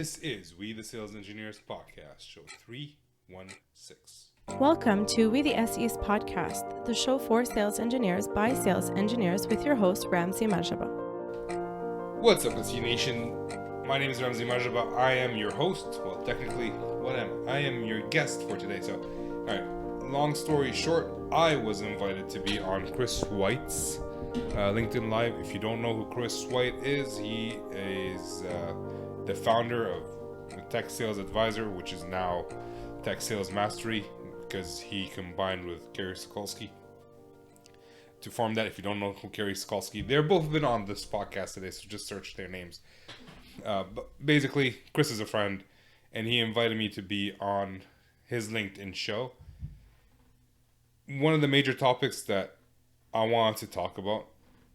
This is We the Sales Engineers podcast, show 316. Welcome to We the SEs podcast, the show for sales engineers by sales engineers with your host, Ramzi Majaba. What's up, SE Nation? My name is Ramzi Majaba. I am your host. Well, technically, I am your guest for today. So, alright, long story short, I was invited to be on Chris White's LinkedIn Live. If you don't know who Chris White is, he is the founder of the Tech Sales Advisor, which is now Tech Sales Mastery, because he combined with Kerry Sokolsky to form that. If you don't know who Kerry Sokolsky, they're both been on this podcast today, so just search their names. But basically, Chris is a friend, and he invited me to be on his LinkedIn show. One of the major topics that I want to talk about,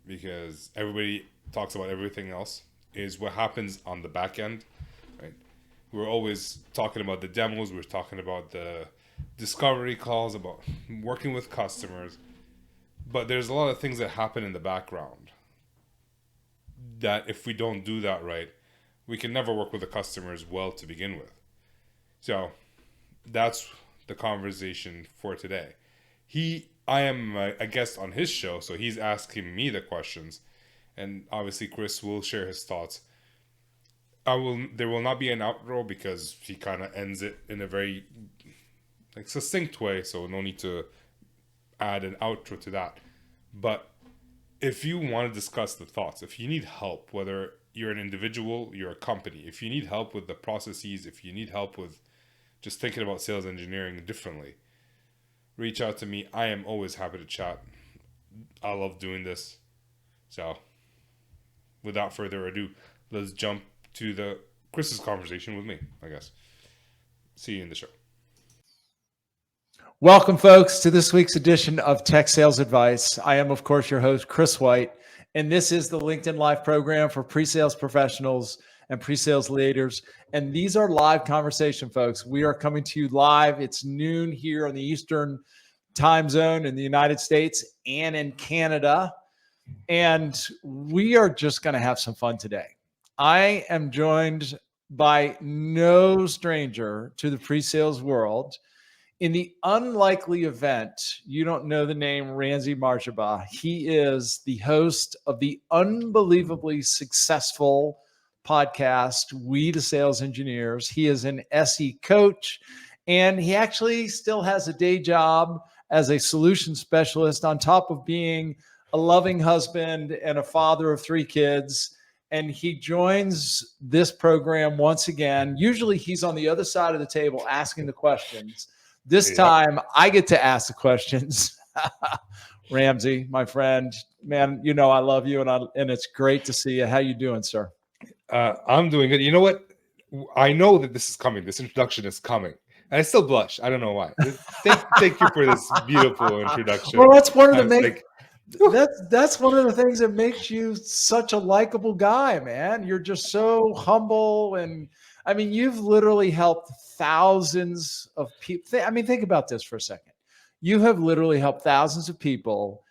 because everybody talks about everything else, is what happens on the back end, right? We're always talking about the demos, we're talking about the discovery calls, about working with customers, but there's a lot of things that happen in the background that if we don't do that right, we can never work with the customers well to begin with. So that's the conversation for today. I am a guest on his show, so he's asking me the questions, and obviously Chris will share his thoughts. There will not be an outro because he kind of ends it in a very succinct way, so no need to add an outro to that. But if you want to discuss the thoughts, if you need help, whether you're an individual, you're a company, if you need help with the processes, if you need help with just thinking about sales engineering differently, reach out to me. I am always happy to chat. I love doing this. So without further ado, let's jump to Chris's conversation with me, I guess. See you in the show. Welcome, folks, to this week's edition of Tech Sales Advice. I am, of course, your host, Chris White, and this is the LinkedIn Live program for pre-sales professionals and pre-sales leaders. And these are live conversation, folks. We are coming to you live. It's noon here on the Eastern time zone in the United States and in Canada. And we are just going to have some fun today. I am joined by no stranger to the pre-sales world. In the unlikely event you don't know the name Ramzi Majaba, he is the host of the unbelievably successful podcast, We the Sales Engineers. He is an SE coach, and he actually still has a day job as a solution specialist on top of being a loving husband and a father of 3 kids. And he joins this program once again. Usually he's on the other side of the table asking the questions. This time I get to ask the questions. Ramzi, my friend, man, you know I love you, and it's great to see you. How you doing, sir? I'm doing good. You know what? I know that this is coming. This introduction is coming. And I still blush. I don't know why. Thank you for this beautiful introduction. Well, that's one of the that's one of the things that makes you such a likable guy, man. You're just so humble, and I mean, you've literally helped thousands of people. I mean, think about this for a second. You have literally helped thousands of people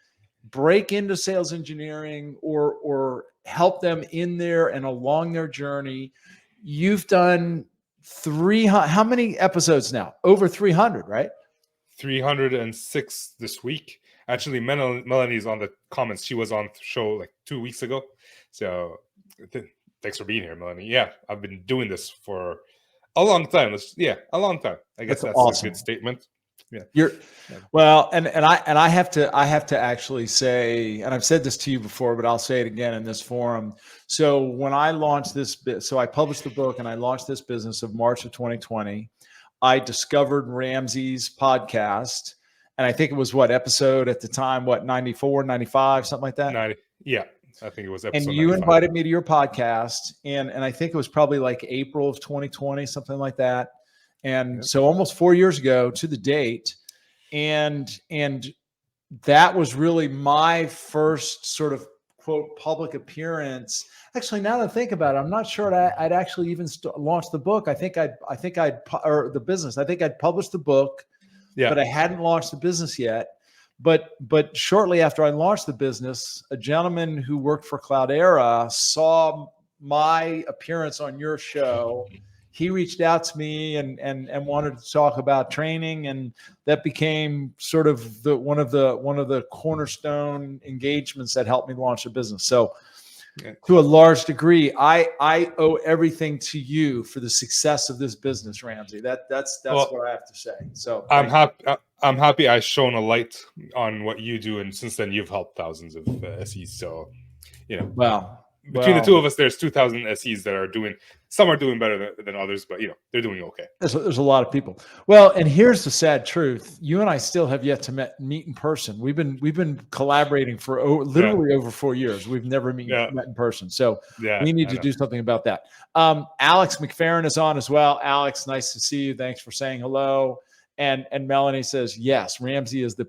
break into sales engineering or help them in there and along their journey. You've done 300. How many episodes now? Over 300, right? 306 this week. Actually, Melanie's on the comments. She was on the show like 2 weeks ago. So thanks for being here, Melanie. Yeah, I've been doing this for a long time. A long time. I guess that's awesome. A good statement. Yeah. Well, and I have to actually say, and I've said this to you before, but I'll say it again in this forum. So when I launched so I published the book and I launched this business of March of 2020. I discovered Ramzi's podcast, and I think it was episode at the time, 94, 95, something like that? 90, yeah. I think it was episode And you 95. invited me to your podcast, and I think it was probably like April of 2020, something like that. And so almost 4 years ago to the date. And that was really my first sort of quote public appearance. Actually, now that I think about it, I'm not sure I'd actually even launched the book. I think I'd the business. I think I'd published the book, but I hadn't launched the business yet. But shortly after I launched the business, a gentleman who worked for Cloudera saw my appearance on your show, he reached out to me and wanted to talk about training, and that became sort of one of the cornerstone engagements that helped me launch a business. So to a large degree, I owe everything to you for the success of this business, Ramsey. That's what I have to say. So I'm happy. I'm happy I shone a light on what you do, and since then you've helped thousands of SEs. So, between the two of us, there's 2,000 SEs that are doing. Some are doing better than others, but they're doing okay. There's a lot of people. Well, and here's the sad truth: you and I still have yet to meet in person. We've been collaborating for literally over 4 years. We've never met in person, so we need to do something about that. Alex McFerrin is on as well. Alex, nice to see you. Thanks for saying hello. And Melanie says, yes, Ramsey is the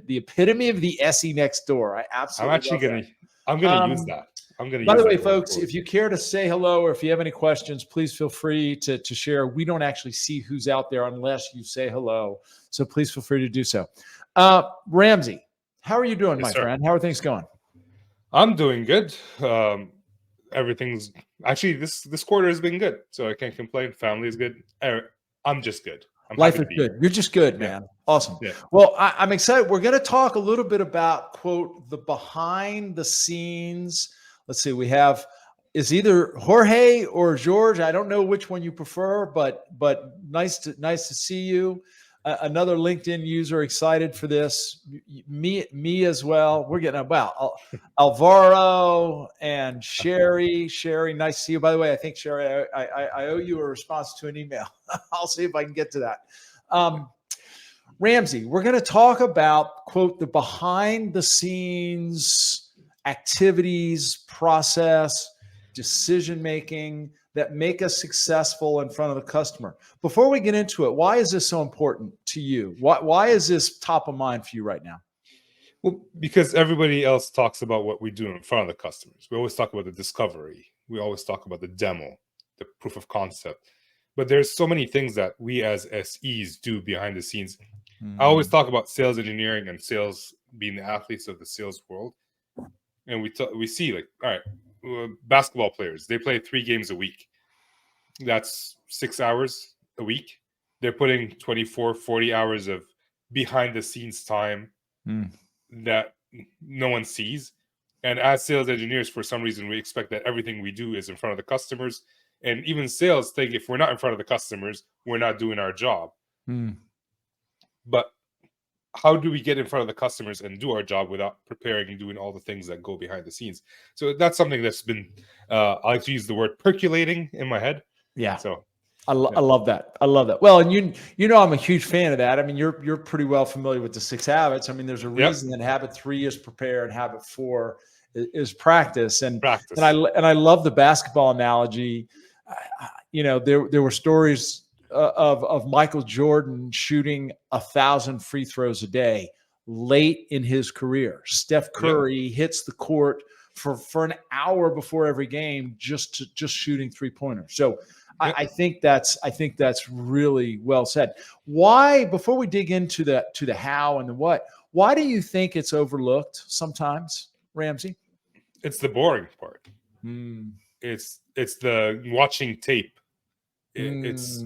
epitome of the SE next door. I absolutely. I'm gonna use that. By the way, folks, if you care to say hello or if you have any questions, please feel free to share. We don't actually see who's out there unless you say hello. So please feel free to do so. Ramsey, how are you doing, my friend? How are things going? I'm doing good. Everything's actually this quarter has been good, so I can't complain. Family is good. I'm just good. Life is good. You're just good, man. Awesome. Yeah. Well, I'm excited. We're going to talk a little bit about, quote, the behind the scenes. Let's see. We have is either Jorge or George. I don't know which one you prefer, but nice to see you. Another LinkedIn user excited for this. Me as well. We're getting Alvaro and Sherry. Sherry, nice to see you. By the way, I think Sherry, I owe you a response to an email. I'll see if I can get to that. Ramsey, we're going to talk about, quote, the behind the scenes activities, process, decision making that make us successful in front of the customer. Before we get into it, why is this so important to you? Why is this top of mind for you right now? Well, because everybody else talks about what we do in front of the customers. We always talk about the discovery. We always talk about the demo, the proof of concept. But there's so many things that we as SEs do behind the scenes. I always talk about sales engineering and sales being the athletes of the sales world. And we see, like, all right, basketball players, they play 3 games a week. That's 6 hours a week. They're putting 24, 40 hours of behind the scenes time that no one sees. And as sales engineers, for some reason, we expect that everything we do is in front of the customers. And even sales think if we're not in front of the customers, we're not doing our job. But how do we get in front of the customers and do our job without preparing and doing all the things that go behind the scenes? So that's something that's been, I like to use the word percolating in my head. Yeah. So I love that. I love that. Well, and you know, I'm a huge fan of that. I mean, you're pretty well familiar with the 6 habits. I mean, there's a reason that habit 3 is prepare and habit 4 is practice. And I love the basketball analogy. You know, there were stories of Michael Jordan shooting 1,000 free throws a day late in his career. Steph Curry hits the court for an hour before every game, just shooting 3-pointers. So I think that's really well said. Why, before we dig into the how and the what, why do you think it's overlooked sometimes, Ramsey? It's the boring part. It's the watching tape. It's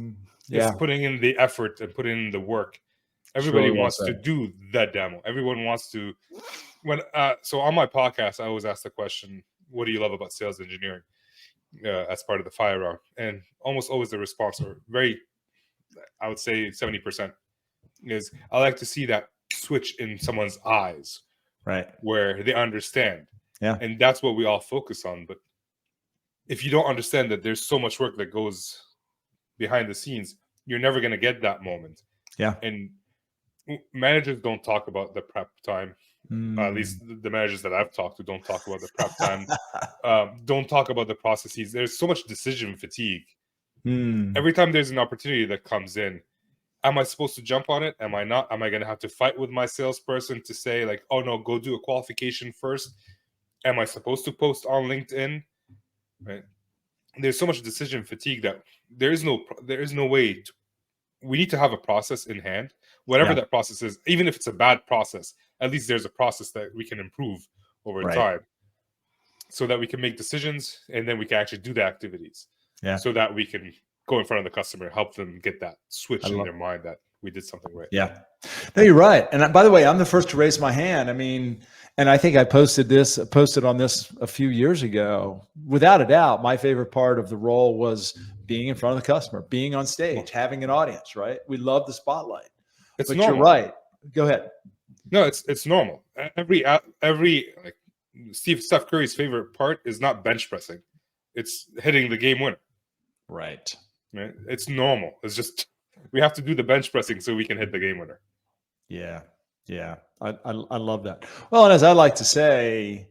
putting in the effort and putting in the work. Everybody wants to do that demo. Everyone wants to. So on my podcast, I always ask the question, "What do you love about sales engineering?" As part of the fire round, and almost always the response, or I would say 70%, is I like to see that switch in someone's eyes, right, where they understand. Yeah, and that's what we all focus on. But if you don't understand that there's so much work that goes behind the scenes, you're never going to get that moment. Yeah. And managers don't talk about the prep time. At least the managers that I've talked to don't talk about the prep time. Don't talk about the processes. There's so much decision fatigue. Every time there's an opportunity that comes in, am I supposed to jump on it? Am I not? Am I going to have to fight with my salesperson to say, like, oh no, go do a qualification first? Am I supposed to post on LinkedIn? Right. There's so much decision fatigue that there is no way to. We need to have a process in hand, whatever that process is. Even if it's a bad process, at least there's a process that we can improve over time. so that we can make decisions, and then we can actually do the activities. Yeah. So that we can go in front of the customer, help them get that switch in their mind that we did something right. Yeah. No, you're right. And by the way, I'm the first to raise my hand. I mean, and I think I posted on this a few years ago. Without a doubt, my favorite part of the role was being in front of the customer, being on stage, having an audience, right? We love the spotlight. It's but normal. You're right. Go ahead. No, it's normal. Every like Steph Curry's favorite part is not bench pressing. It's hitting the game winner. Right. It's normal. It's just we have to do the bench pressing so we can hit the game winner. Yeah. Yeah. I love that. Well, and as I like to say,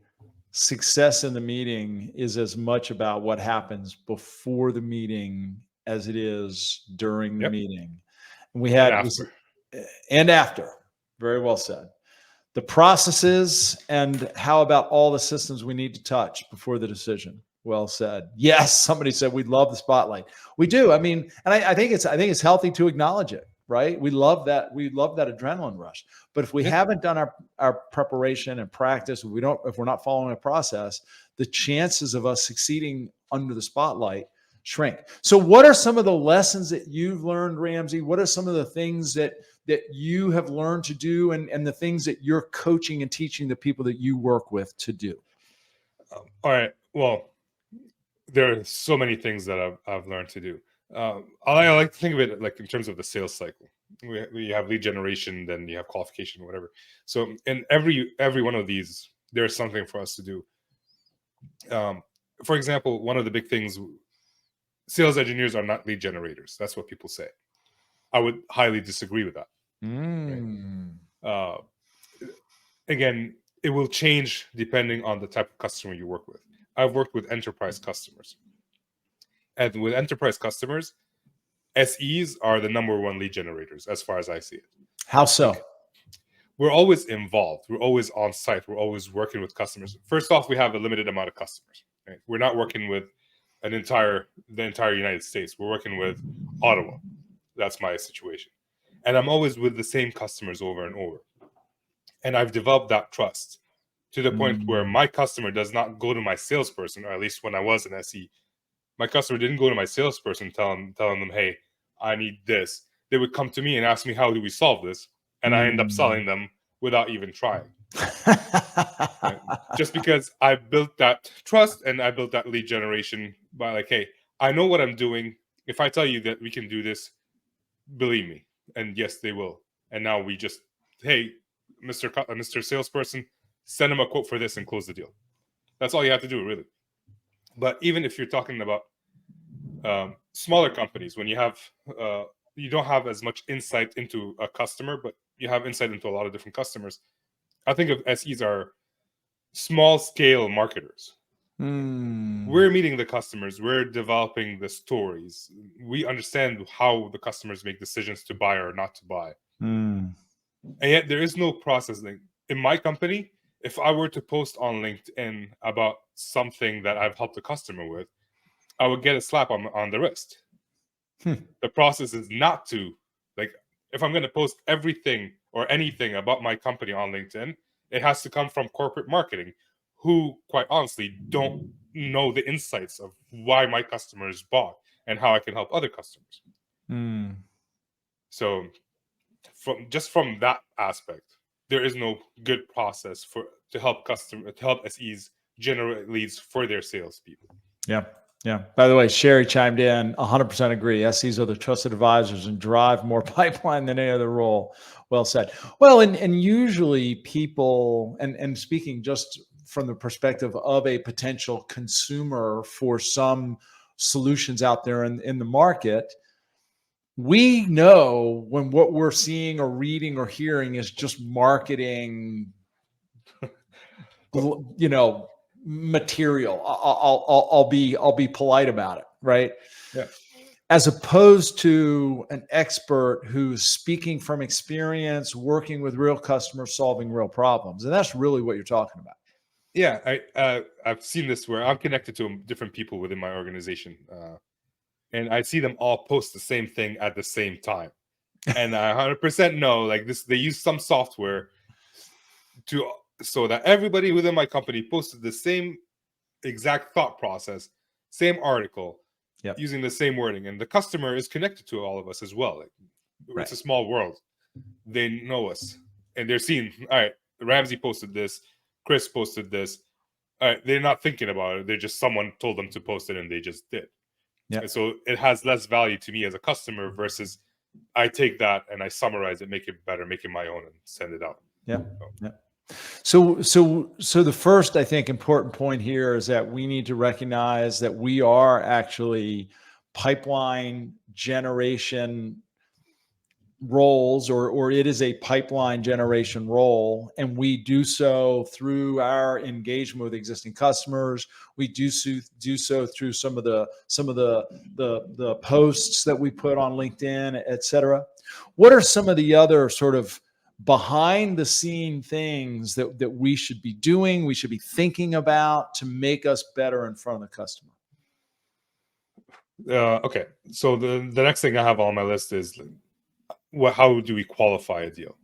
success in the meeting is as much about what happens before the meeting as it is during the meeting. And we had and after. Very well said. The processes and how about all the systems we need to touch before the decision. Well said. Yes, somebody said we love the spotlight. We do. I mean, and I think it's healthy to acknowledge it, right? We love that. We love that adrenaline rush. But if we haven't done our preparation and practice, if we're not following a process, the chances of us succeeding under the spotlight shrink. So what are some of the lessons that you've learned, Ramsey? What are some of the things that you have learned to do and the things that you're coaching and teaching the people that you work with to do? All right. Well, there are so many things that I've learned to do. I like to think of it like in terms of the sales cycle. We have lead generation, then you have qualification, whatever. So in every one of these, there's something for us to do. For example, one of the big things, sales engineers are not lead generators. That's what people say. I would highly disagree with that. Right? Again, it will change depending on the type of customer you work with. I've worked with enterprise customers. And with enterprise customers, SEs are the number one lead generators as far as I see it. How so? We're always involved. We're always on site. We're always working with customers. First off, we have a limited amount of customers. Right? We're not working with the entire United States. We're working with Ottawa. That's my situation. And I'm always with the same customers over and over. And I've developed that trust to the point where my customer does not go to my salesperson, or at least when I was an SE, my customer didn't go to my salesperson telling them, hey, I need this. They would come to me and ask me, how do we solve this? And I end up selling them without even trying. Right? Just because I built that trust and I built that lead generation by like, hey, I know what I'm doing. If I tell you that we can do this, believe me. And yes, they will. And now we just, hey, Mr. Salesperson, send them a quote for this and close the deal. That's all you have to do, really. But even if you're talking about smaller companies, when you have you don't have as much insight into a customer, but you have insight into a lot of different customers. I think of SEs are small scale marketers. We're meeting the customers. We're developing the stories. We understand how the customers make decisions to buy or not to buy. And yet there is no process. In my company, if I were to post on LinkedIn about something that I've helped a customer with, I would get a slap on the wrist. The process is not to, like, if I'm going to post everything or anything about my company on LinkedIn, it has to come from corporate marketing, who, quite honestly, don't know the insights of why my customers bought and how I can help other customers. So from that aspect, there is no good process to help SEs generate leads for their salespeople. Yeah. Yeah. By the way, Sherry chimed in, 100% agree. SEs are the trusted advisors and drive more pipeline than any other role. Well said. Well, and usually people, and speaking just from the perspective of a potential consumer for some solutions out there in the market, we know when what we're seeing or reading or hearing is just marketing, material. I'll be polite about it, right? Yeah. As opposed to an expert who's speaking from experience, working with real customers, solving real problems, and that's really what you're talking about. Yeah, I've seen this where I'm connected to different people within my organization, and I see them all post the same thing at the same time, and I 100% know like this. They use some software so that everybody within my company posted the same exact thought process, same article, Yep. using the same wording, and the customer is connected to all of us as well. Like, Right. it's a small world. They know us, and they're seeing. All right, Ramsey posted this, Chris posted this. All right, they're not thinking about it. They're just someone told them to post it, and they just did. Yeah. And so it has less value to me as a customer versus I take that and I summarize it, make it better, make it my own, and send it out. Yeah. Yeah. So the first, I think, important point here is that we need to recognize that we are actually pipeline generation roles, or it is a pipeline generation role, and we do so through our engagement with existing customers. We do so through some of the posts that we put on LinkedIn, et cetera. What are some of the other sort of behind the scene things that we should be doing, we should be thinking about to make us better in front of the customer? Okay, so the next thing I have on my list is how do we qualify a deal?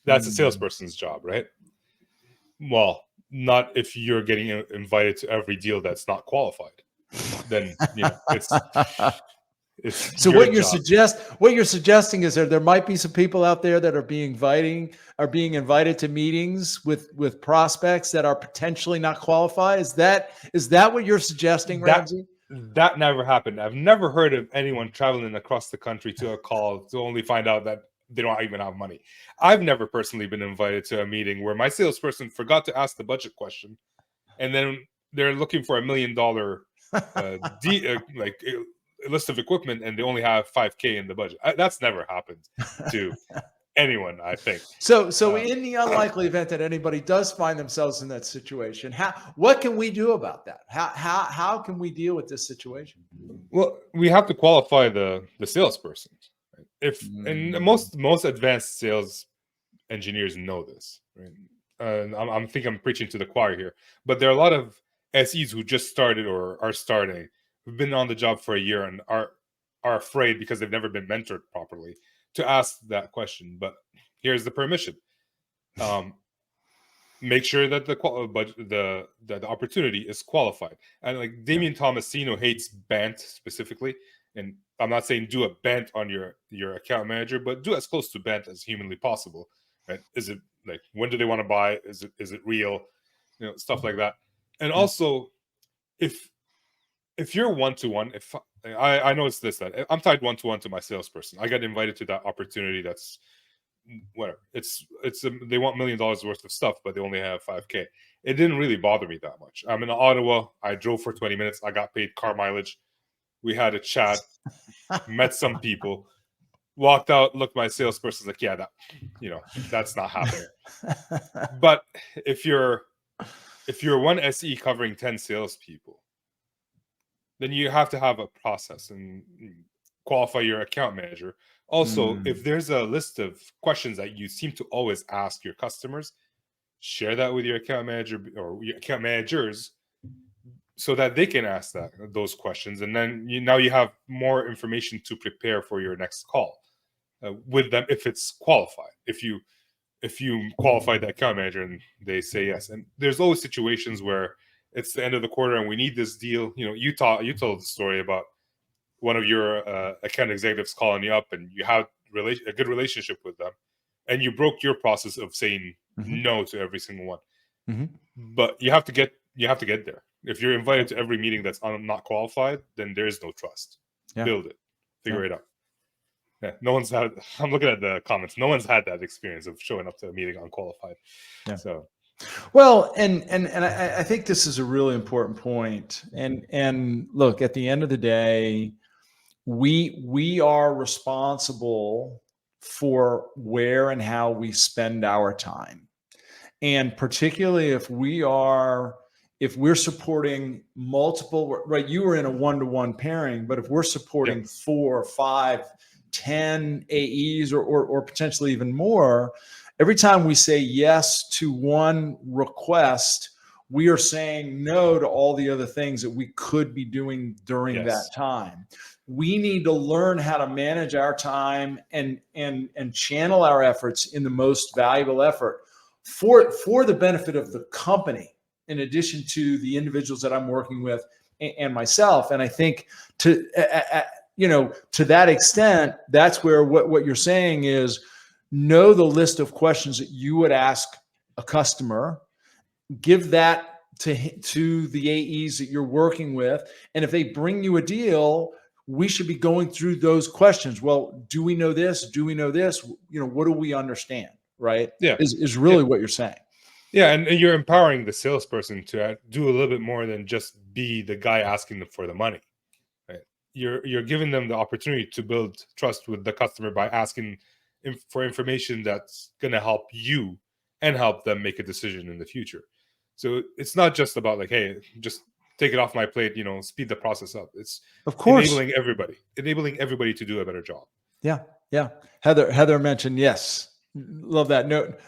That's a salesperson's job, right? Well, not if you're getting invited to every deal that's not qualified. Then it's so what you're suggesting is there might be some people out there that are being invited to meetings with prospects that are potentially not qualified. Is that what you're suggesting, Ramsey? That never happened. I've never heard of anyone traveling across the country to a call to only find out that they don't even have money. I've never personally been invited to a meeting where my salesperson forgot to ask the budget question, and then they're looking for $1 million list of equipment, and they only have $5,000 in the budget. That's never happened to anyone, I think. So in the unlikely event that anybody does find themselves in that situation, what can we do about that? How can we deal with this situation? Well, we have to qualify the salesperson. Right? And most advanced sales engineers know this. Right? I think I'm preaching to the choir here, but there are a lot of SEs who just started or are starting, who've been on the job for a year and are afraid because they've never been mentored properly to ask that question. But here's the permission. Make sure that the opportunity is qualified. And like Damian Tomasino hates BANT specifically. And I'm not saying do a BANT on your account manager, but do as close to BANT as humanly possible. Right? Is it like, when do they want to buy? Is it real? Stuff like that. And also, if you're one-to-one, if I know it's that I'm tied one-to-one to my salesperson. I got invited to that opportunity. That's whatever. They want $1 million worth of stuff, but they only have $5,000. It didn't really bother me that much. I'm in Ottawa. I drove for 20 minutes. I got paid car mileage. We had a chat, met some people, walked out, looked my salesperson's like, yeah, that's not happening. But if you're one SE covering 10 salespeople, then you have to have a process and qualify your account manager. Also, if there's a list of questions that you seem to always ask your customers, share that with your account manager or your account managers so that they can ask those questions. And then now you have more information to prepare for your next call with them if it's qualified. If you qualify the account manager and they say yes. And there's always situations where it's the end of the quarter and we need this deal. You told the story about one of your account executives calling you up and you have a good relationship with them, and you broke your process of saying no to every single one. But you have to get there. If you're invited to every meeting that's not qualified, then there is no trust. Build it, figure it out. Yeah, no one's had. I'm looking at the comments. No one's had that experience of showing up to a meeting unqualified. Yeah. So, well, and I think this is a really important point. And look, at the end of the day, we are responsible for where and how we spend our time, and particularly if we're supporting multiple. Right, you were in a 1-to-1 pairing, but if we're supporting 4, 5, 10 AEs or potentially even more, every time we say yes to one request, we are saying no to all the other things that we could be doing during that time. We need to learn how to manage our time and channel our efforts in the most valuable effort for the benefit of the company in addition to the individuals that I'm working with and myself. And I think to that extent, that's where what you're saying is know the list of questions that you would ask a customer, give that to the AEs that you're working with. And if they bring you a deal, we should be going through those questions. Well, do we know this? Do we know this? What do we understand? Right? Yeah. Is really what you're saying. Yeah, and you're empowering the salesperson to do a little bit more than just be the guy asking them for the money. Right? You're giving them the opportunity to build trust with the customer by asking for information that's going to help you and help them make a decision in the future. So it's not just about like, hey, just take it off my plate, speed the process up. It's of course enabling everybody to do a better job. Yeah. Heather mentioned, yes. Love that.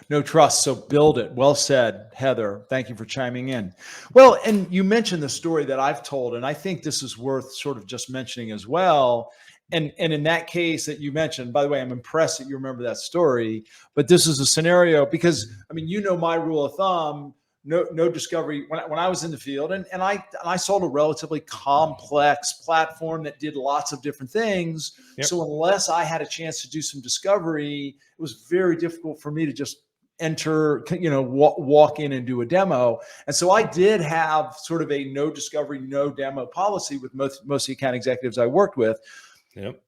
No trust. So build it. Well said, Heather. Thank you for chiming in. Well, and you mentioned the story that I've told, and I think this is worth sort of just mentioning as well. And in that case that you mentioned, by the way, I'm impressed that you remember that story, but this is a scenario because, my rule of thumb, no discovery when I was in the field, and I sold a relatively complex platform that did lots of different things. Yep. So unless I had a chance to do some discovery, it was very difficult for me to just enter, walk in and do a demo. And so I did have sort of a no discovery, no demo policy with most of the account executives I worked with. Yep.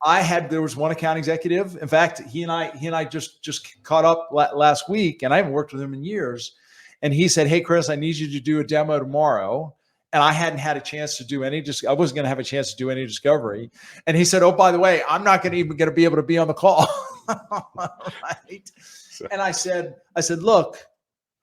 There was one account executive. In fact, he and I just caught up last week, and I haven't worked with him in years. And he said, "Hey, Chris, I need you to do a demo tomorrow." And I hadn't had a chance to do any, I wasn't going to have a chance to do any discovery. And he said, "Oh, by the way, I'm not going to be able to be on the call." Right. And I said, "Look,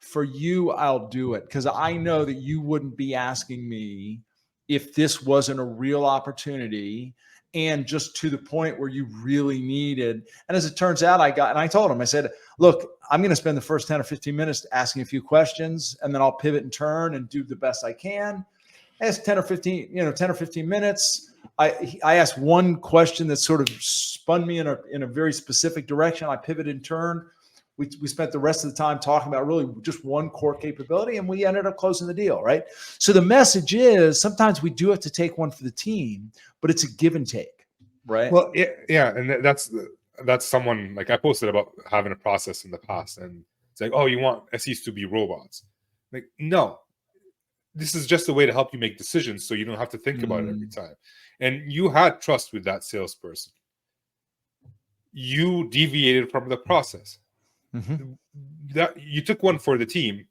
for you, I'll do it. Because I know that you wouldn't be asking me if this wasn't a real opportunity and just to the point where you really needed." And as it turns out, I told him, I said, "Look, I'm going to spend the first 10 or 15 minutes asking a few questions, and then I'll pivot and turn and do the best I can." I asked 10 or 15 minutes. I asked one question that sort of spun me in a very specific direction. I pivoted and turned. We spent the rest of the time talking about really just one core capability, and we ended up closing the deal, right? So the message is sometimes we do have to take one for the team, but it's a give and take, right? Well, yeah, and that's someone, like I posted about having a process in the past, and it's like, oh, you want SEs to be robots. Like, no, this is just a way to help you make decisions so you don't have to think about it every time. And you had trust with that salesperson. You deviated from the process. Mm-hmm. That you took one for the team,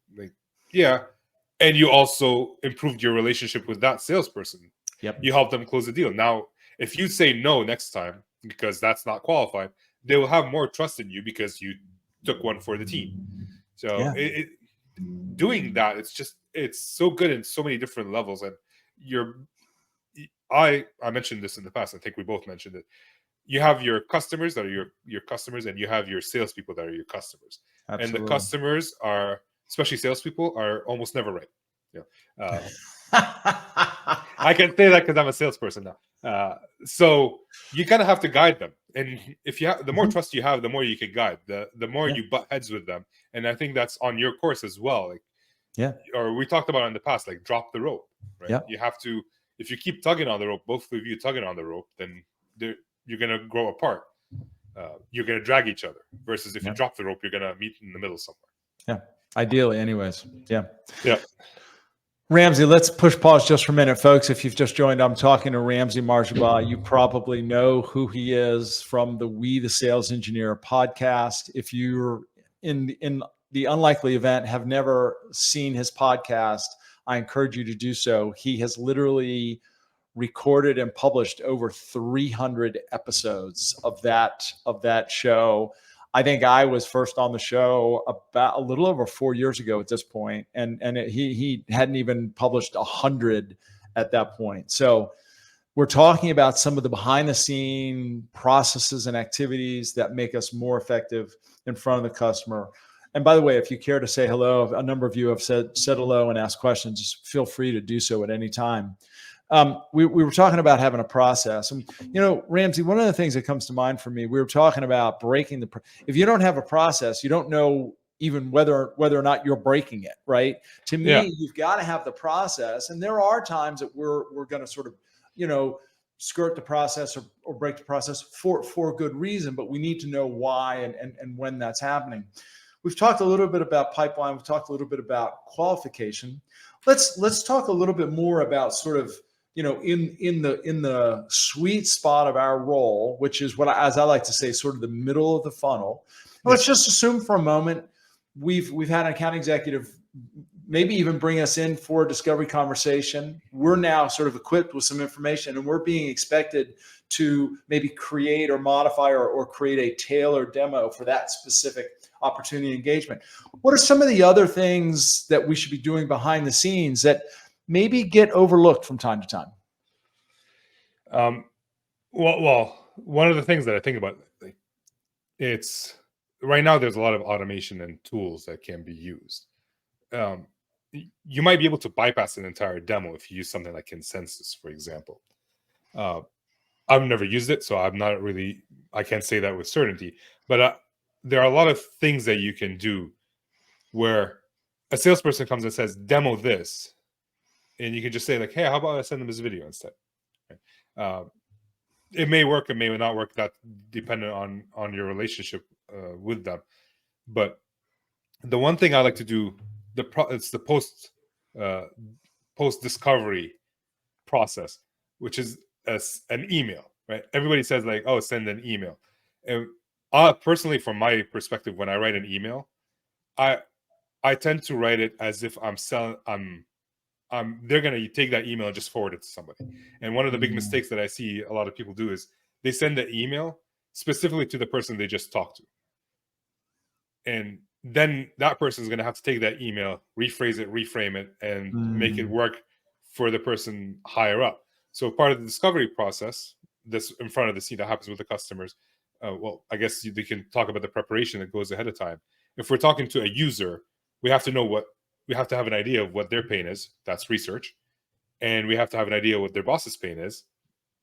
and you also improved your relationship with that salesperson. Yep. You helped them close the deal. Now, if you say no next time because that's not qualified, they will have more trust in you because you took one for the team. So doing that, it's so good in so many different levels. And I mentioned this in the past. I think we both mentioned it. You have your customers that are your customers, and you have your salespeople that are your customers. Absolutely. And the customers are, especially salespeople, are almost never right. I can say that because I'm a salesperson now. So you kind of have to guide them. And if you have, the more trust you have, the more you can guide. The more you butt heads with them. And I think that's on your course as well. Or we talked about in the past, like drop the rope. Right. Yeah. You have to. If you keep tugging on the rope, both of you tugging on the rope, then you're going to grow apart. You're going to drag each other. Versus if you drop the rope, you're going to meet in the middle somewhere. Yeah. Ideally, anyways. Yeah. Yeah. Ramsey, let's push pause just for a minute, folks. If you've just joined, I'm talking to Ramsey Marjaba. You probably know who he is from the We the Sales Engineer podcast. If you're in the unlikely event have never seen his podcast, I encourage you to do so. He has literally recorded and published over 300 episodes of that show. I think I was first on the show about a little over 4 years ago at this point, and he hadn't even published 100 at that point. So we're talking about some of the behind the scene processes and activities that make us more effective in front of the customer. And by the way, if you care to say hello, a number of you have said hello and asked questions. Just feel free to do so at any time. We were talking about having a process, and Ramsey, one of the things that comes to mind for me, we were talking about breaking if you don't have a process, you don't know even whether or not you're breaking it, right? To me, Yeah. you've got to have the process. And there are times that we're going to sort of, skirt the process or break the process for good reason, but we need to know why and when that's happening. We've talked a little bit about pipeline. We've talked a little bit about qualification. Let's talk a little bit more about sort of, in the sweet spot of our role, which is as I like to say, sort of the middle of the funnel. Yeah. Let's just assume for a moment we've had an account executive maybe even bring us in for a discovery conversation. We're now sort of equipped with some information, and we're being expected to maybe create or modify or create a tailored demo for that specific opportunity engagement. What are some of the other things that we should be doing behind the scenes that maybe get overlooked from time to time? Well, one of the things that I think about, it's right now there's a lot of automation and tools that can be used. You might be able to bypass an entire demo if you use something like consensus, for example. I've never used it, so I can't say that with certainty. But there are a lot of things that you can do where a salesperson comes and says, "Demo this," and you can just say like, "Hey, how about I send them this video instead?" It may work, it may not work. That dependent on your relationship with them. But the one thing I like to do, it's the post discovery process, which is an email, right? Everybody says like, "Oh, send an email." And personally, from my perspective, when I write an email, I tend to write it as if they're gonna take that email and just forward it to somebody. And one of the big mistakes that I see a lot of people do is they send the email specifically to the person they just talked to, and then that person is going to have to take that email, rephrase it, reframe it, and make it work for the person higher up. So part of the discovery process, this in front of the scene that happens with the customers, well, I guess they can talk about the preparation that goes ahead of time. If we're talking to a user, we have to have an idea of what their pain is. That's research. And we have to have an idea what their boss's pain is.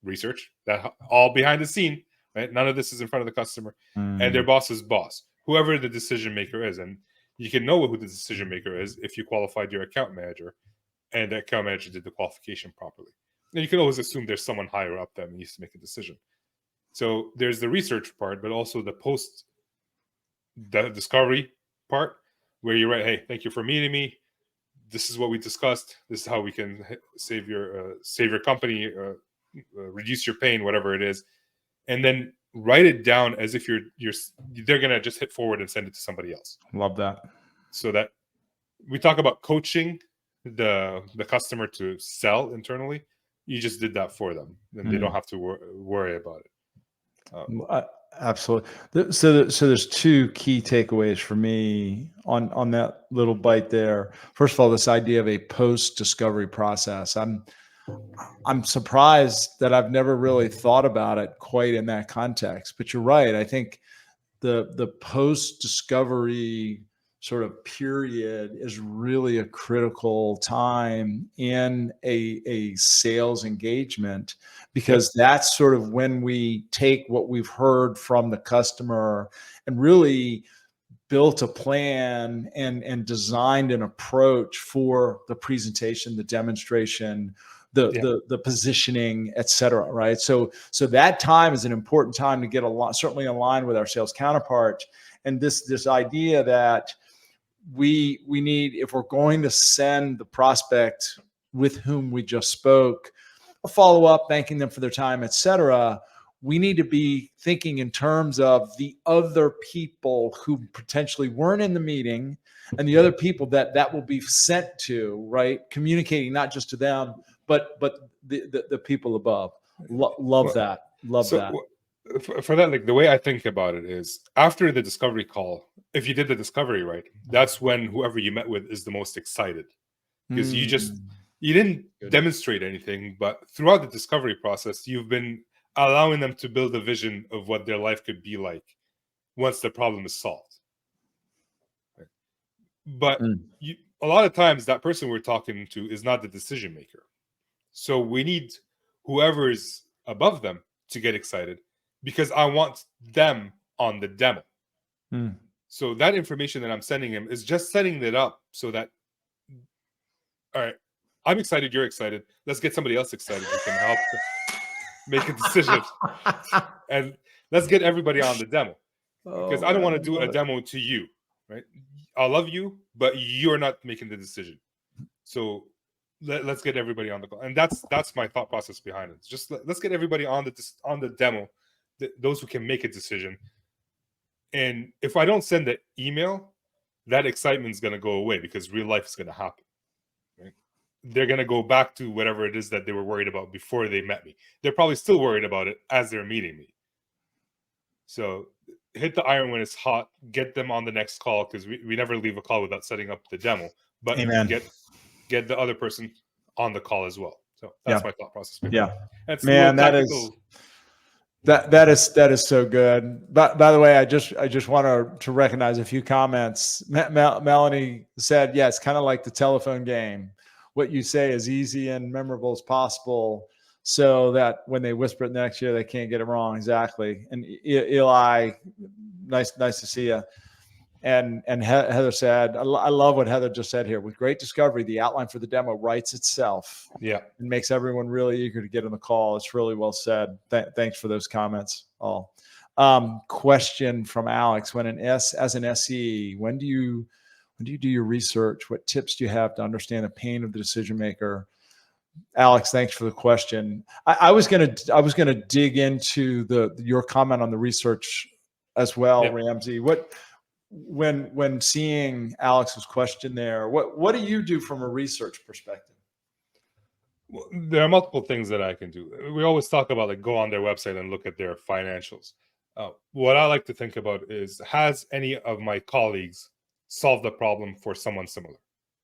Research. That all behind the scene, right? None of this is in front of the customer. And their boss's boss, whoever the decision maker is. And you can know who the decision maker is if you qualified your account manager and the account manager did the qualification properly. And you can always assume there's someone higher up that needs to make a decision. So there's the research part, but also the discovery part, where you write, "Hey, thank you for meeting me. This is what we discussed. This is how we can save your company, reduce your pain, whatever it is," and then write it down as if they're gonna just hit forward and send it to somebody else. Love that. So that we talk about coaching the customer to sell internally. You just did that for them, and they don't have to worry about it. Absolutely. So there's two key takeaways for me on that little bite there. First of all, this idea of a post-discovery process. I'm surprised that I've never really thought about it quite in that context. But you're right. I think the post-discovery sort of period is really a critical time in a sales engagement, because that's sort of when we take what we've heard from the customer and really built a plan and designed an approach for the presentation, the demonstration, the positioning, et cetera, right? So that time is an important time to get certainly aligned with our sales counterpart. And this idea that we need, if we're going to send the prospect with whom we just spoke a follow-up, thanking them for their time, et cetera, we need to be thinking in terms of the other people who potentially weren't in the meeting and the other people that will be sent to, right? Communicating not just to them, but the people above. Love that. For that, like the way I think about it is, after the discovery call, if you did the discovery right, that's when whoever you met with is the most excited, because you didn't demonstrate anything, but throughout the discovery process, you've been allowing them to build a vision of what their life could be like once the problem is solved. Right? But a lot of times that person we're talking to is not the decision maker. So we need whoever is above them to get excited, because I want them on the demo. So that information that I'm sending him is just setting it up so that, all right, I'm excited, you're excited. Let's get somebody else excited who can help make a decision. And let's get everybody on the demo. Because I don't want to do a demo to you, right? I love you, but you're not making the decision. So let's get everybody on the call. And that's my thought process behind it. Just let's get everybody on the demo, those who can make a decision. And if I don't send the email, that excitement is going to go away because real life is going to happen. Right? They're going to go back to whatever it is that they were worried about before they met me. They're probably still worried about it as they're meeting me. So hit the iron when it's hot, get them on the next call, because we never leave a call without setting up the demo. But Amen. Get the other person on the call as well. So that's my thought process. Yeah. That's Man, that is so good. But by the way, I just want to recognize a few comments. Melanie said, yeah, it's kind of like the telephone game. What you say is easy and memorable as possible, so that when they whisper it next year, they can't get it wrong. Exactly. And Eli, nice to see you. And Heather said, I love what Heather just said here. With great discovery, the outline for the demo writes itself. Yeah. And makes everyone really eager to get on the call. It's really well said. Thanks for those comments, all. Question from Alex: as an SE, when do you do your research? What tips do you have to understand the pain of the decision maker? Alex, thanks for the question. I was gonna dig into your comment on the research as well, yeah. Ramsey. When seeing Alex's question there, what do you do from a research perspective? Well, there are multiple things that I can do. We always talk about like go on their website and look at their financials. What I like to think about is, has any of my colleagues solved the problem for someone similar?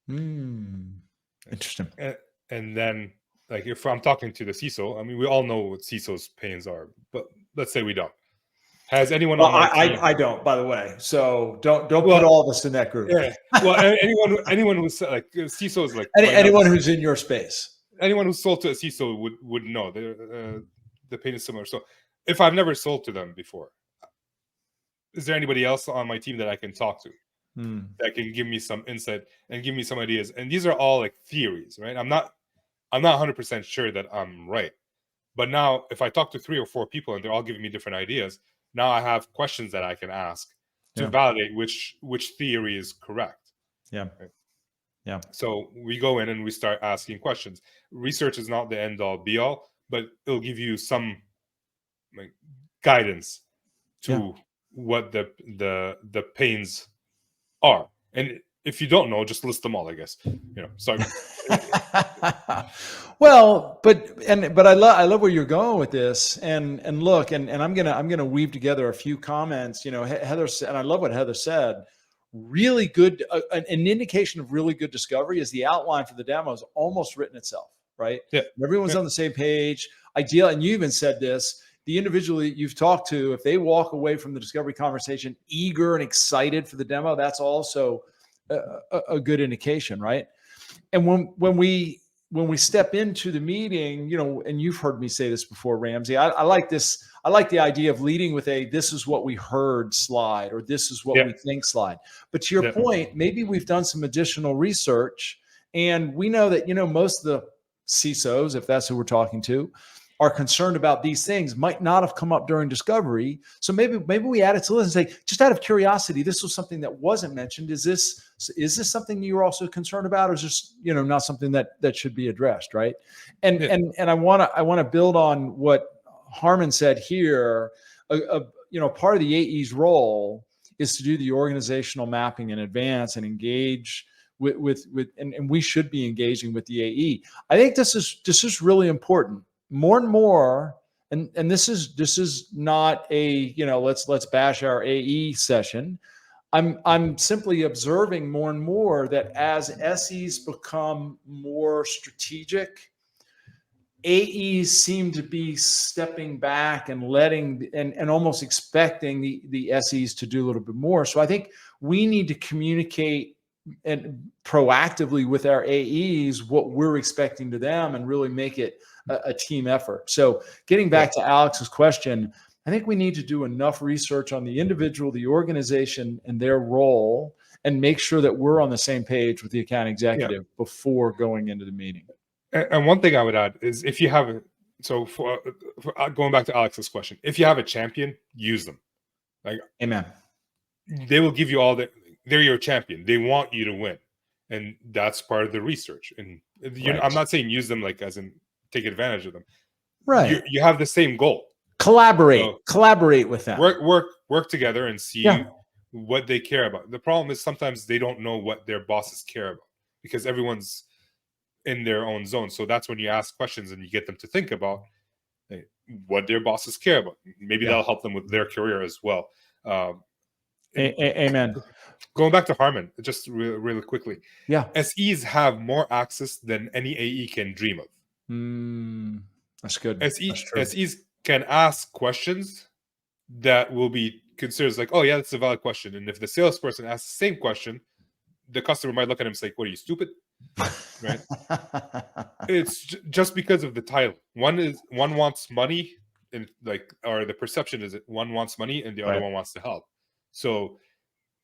Interesting. And then, like, if I'm talking to the CISO, I mean, we all know what CISO's pains are, but let's say we don't. Has anyone on my team? I don't, by the way. So don't put all of us in that group. Yeah. Well, anyone who's like CISO is like anyone who's in your space. Anyone who's sold to a CISO would know the pain is similar. So if I've never sold to them before, is there anybody else on my team that I can talk to that can give me some insight and give me some ideas? And these are all like theories, right? I'm not 100% sure that I'm right. But now if I talk to 3 or 4 people and they're all giving me different ideas, now I have questions that I can ask to validate which theory is correct. Yeah. Right? Yeah. So we go in and we start asking questions. Research is not the end all be all, but it'll give you some like guidance to what the pains are. And if you don't know, just list them all, I guess. Sorry. Well, but I love where you're going with this, and look, and I'm gonna weave together a few comments. Heather said, and I love what Heather said. Really good, an indication of really good discovery is the outline for the demo is almost written itself, right? Yeah. Everyone's on the same page. Ideal, and you even said this. The individual that you've talked to, if they walk away from the discovery conversation eager and excited for the demo, that's also a good indication, right? And when we step into the meeting, and you've heard me say this before, Ramsey, I like this. I like the idea of leading with this is what we heard slide, or this is what we think slide. But to your point, maybe we've done some additional research and we know that, most of the CISOs, if that's who we're talking to, are concerned about these things, might not have come up during discovery. So maybe we add it to the list and say, just out of curiosity, this was something that wasn't mentioned. Is this something you're also concerned about, or is this, not something that should be addressed, right? And I want to build on what Harmon said here. Part of the AE's role is to do the organizational mapping in advance and engage with and we should be engaging with the AE. I think this is really important. More and more, and this is not a let's bash our AE session. I'm simply observing more and more that as SEs become more strategic, AEs seem to be stepping back and letting and almost expecting the SEs to do a little bit more. So I think we need to communicate and proactively with our AEs what we're expecting to them and really make it a team effort. So getting back to Alex's question, I think we need to do enough research on the individual, the organization, and their role, and make sure that we're on the same page with the account executive before going into the meeting. And one thing I would add is if you have a, so for going back to Alex's question, if you have a champion, use them. Like, amen. They will give you all the, they're your champion. They want you to win. And that's part of the research. And I'm not saying use them like as in take advantage of them. Right. You have the same goal. Collaborate with them. Work together and see what they care about. The problem is sometimes they don't know what their bosses care about because everyone's in their own zone. So that's when you ask questions and you get them to think about what their bosses care about. Maybe that'll help them with their career as well. Amen. Going back to Harman, just really quickly. Yeah. SEs have more access than any AE can dream of. That's good. SEs can ask questions that will be considered like, oh yeah, that's a valid question. And if the salesperson asks the same question, the customer might look at him and say, what are you, stupid? Right? It's just because of the title. One wants money, and or the perception is that one wants money and the other one wants to help. So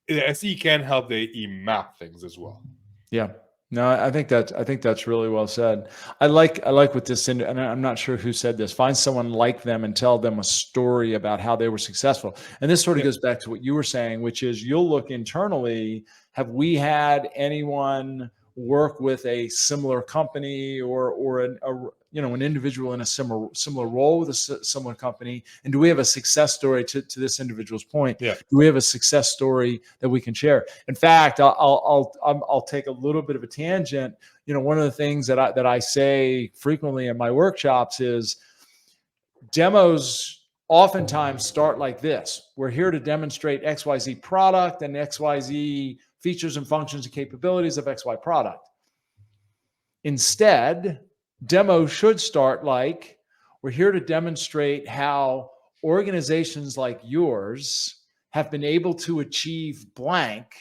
the SE can help the AE map things as well. Yeah. No, I think that's really well said. I like what this, and I'm not sure who said this. Find someone like them and tell them a story about how they were successful. And this sort of goes back to what you were saying, which is you'll look internally. Have we had anyone work with a similar company or an individual in a similar role with a similar company? And do we have a success story to this individual's point? Yeah. Do we have a success story that we can share? In fact, I'll take a little bit of a tangent. One of the things that I say frequently in my workshops is demos oftentimes start like this. We're here to demonstrate XYZ product and XYZ features and functions and capabilities of XY product. Instead, demo should start like, we're here to demonstrate how organizations like yours have been able to achieve blank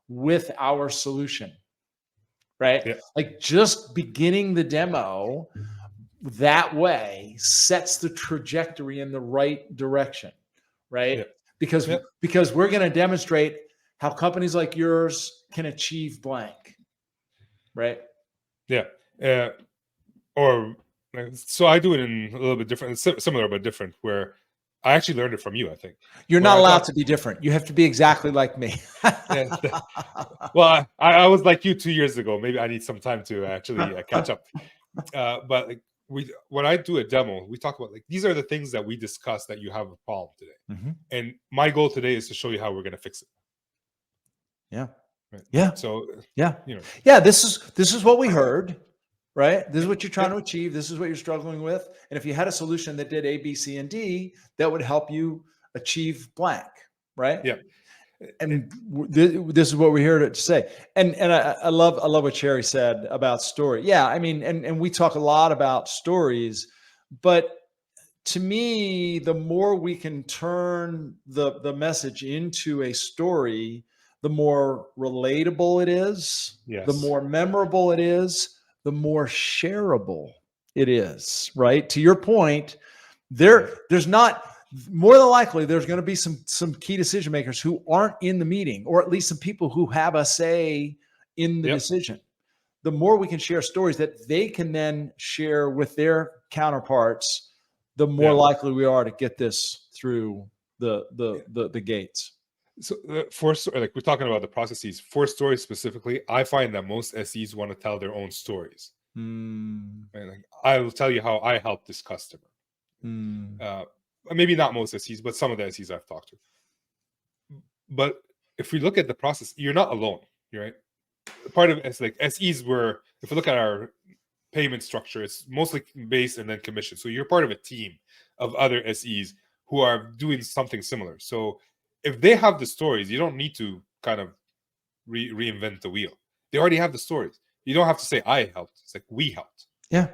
with our solution, right? Yeah. Like just beginning the demo that way sets the trajectory in the right direction, right? Yeah. Because we're going to demonstrate how companies like yours can achieve blank, right? Yeah. So I do it in a little bit different, similar but different, where I actually learned it from you, I think. You're not allowed to be different. You have to be exactly like me. Well, I was like you 2 years ago. Maybe I need some time to actually catch up. But when I do a demo, we talk about these are the things that we discussed that you have a problem today. Mm-hmm. And my goal today is to show you how we're going to fix it. Yeah. Right. Yeah. So this is what we heard, right? This is what you're trying to achieve. This is what you're struggling with. And if you had a solution that did A, B, C, and D, that would help you achieve blank, right? Yeah. And this is what we're here to say. And I love what Sherry said about story. Yeah, I mean, and we talk a lot about stories, but to me, the more we can turn the message into a story, the more relatable it is, the more memorable it is, the more shareable it is, right? To your point, there's not, more than likely, there's going to be some key decision makers who aren't in the meeting, or at least some people who have a say in the decision. The more we can share stories that they can then share with their counterparts, the more likely we are to get this through the gates. So we're talking about the processes. For stories specifically, I find that most SEs want to tell their own stories. Right? I will tell you how I helped this customer. Maybe not most SEs, but some of the SEs I've talked to. But if we look at the process, you're not alone, right? Part of it's SEs were, if we look at our payment structure, it's mostly base and then commission. So you're part of a team of other SEs who are doing something similar. So if they have the stories, you don't need to kind of reinvent the wheel. They already have the stories. You don't have to say, I helped. It's like, we helped. Yeah.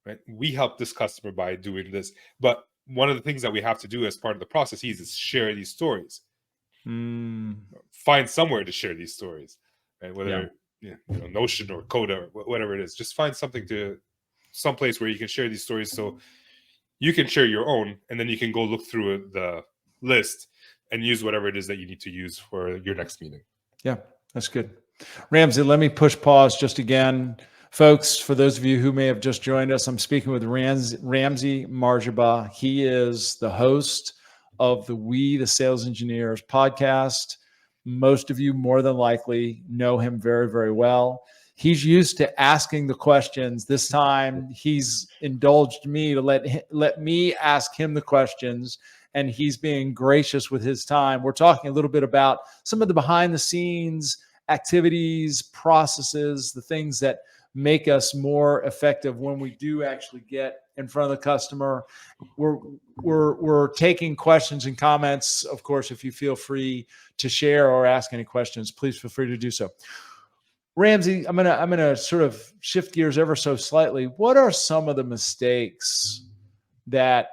Right? We helped this customer by doing this. But one of the things that we have to do as part of the processes is share these stories. Find somewhere to share these stories. Right? Whether Notion or Coda or whatever it is. Just find someplace where you can share these stories so You can share your own, and then you can go look through the list and use whatever it is that you need to use for your next meeting. Yeah, that's good. Ramsey, let me push pause just again. Folks, for those of you who may have just joined us, I'm speaking with Ramsey Marjaba. He is the host of the We, the Sales Engineers podcast. Most of you more than likely know him very, very well. He's used to asking the questions. This time he's indulged me to let me ask him the questions, and he's being gracious with his time. We're talking a little bit about some of the behind the scenes activities, processes, the things that make us more effective when we do actually get in front of the customer. We're taking questions and comments. Of course, if you feel free to share or ask any questions, please feel free to do so. Ramsey, I'm gonna sort of shift gears ever so slightly. What are some of the mistakes that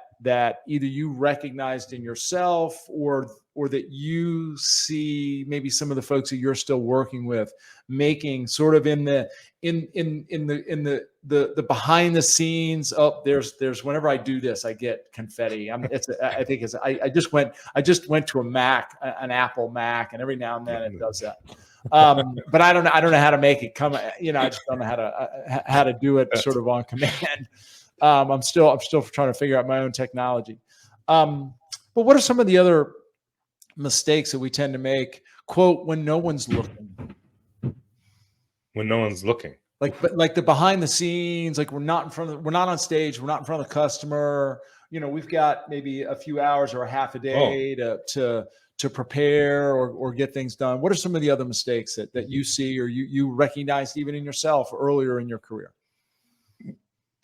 either you recognized in yourself or that you see maybe some of the folks that you're still working with making, sort of in the behind the scenes? Oh, there's whenever I do this, I get confetti. I just went to an Apple Mac, and every now and then it does that. But I don't know how to make it come. I just don't know how to do it sort of on command. I'm still trying to figure out my own technology. But what are some of the other mistakes that we tend to make? Quote, when no one's looking. When no one's looking. Like the behind the scenes, like we're not on stage, we're not in front of the customer. We've got maybe a few hours or a half a day to prepare or get things done. What are some of the other mistakes that you see or you recognized even in yourself earlier in your career?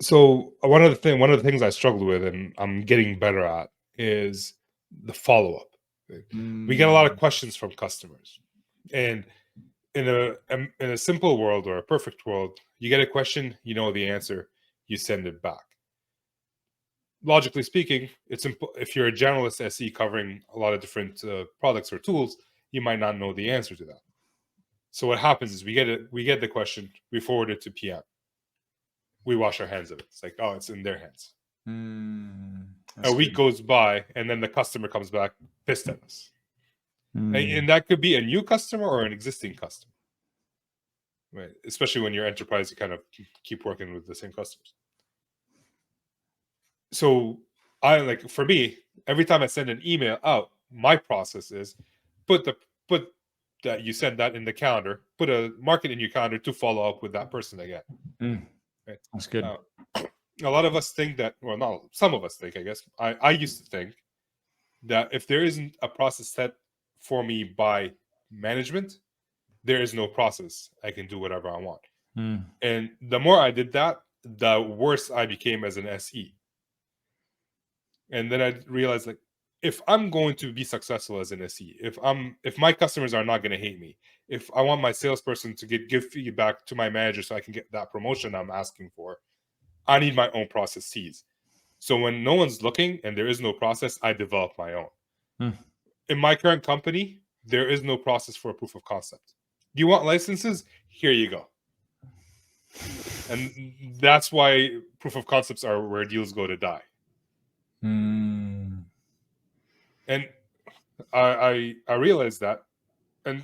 So one of the things I struggled with, and I'm getting better at, is the follow-up. We get a lot of questions from customers, and in a simple world or a perfect world, you get a question, you know the answer, you send it back. Logically speaking, it's if you're a generalist SE covering a lot of different products or tools, you might not know the answer to that. So what happens is we get the question, we forward it to PM. We wash our hands of it. It's like, oh, it's in their hands. A week goes by, and then the customer comes back pissed at us. And that could be a new customer or an existing customer. Right? Especially when you're enterprise, you kind of keep working with the same customers. So for me, every time I send an email out, my process is put that you send that in the calendar, mark it in your calendar to follow up with that person again. Right? That's good. A lot of us think that, well, not some of us think, I guess. I used to think that if there isn't a process set for me by management, there is no process. I can do whatever I want. And the more I did that, the worse I became as an SE. And then I realized, like, if I'm going to be successful as an SE, if my customers are not going to hate me, if I want my salesperson to give feedback to my manager so I can get that promotion I'm asking for, I need my own processes. So when no one's looking and there is no process, I develop my own. In my current company, there is no process for a proof of concept. Do you want licenses? Here you go. And that's why proof of concepts are where deals go to die. And I realized that. And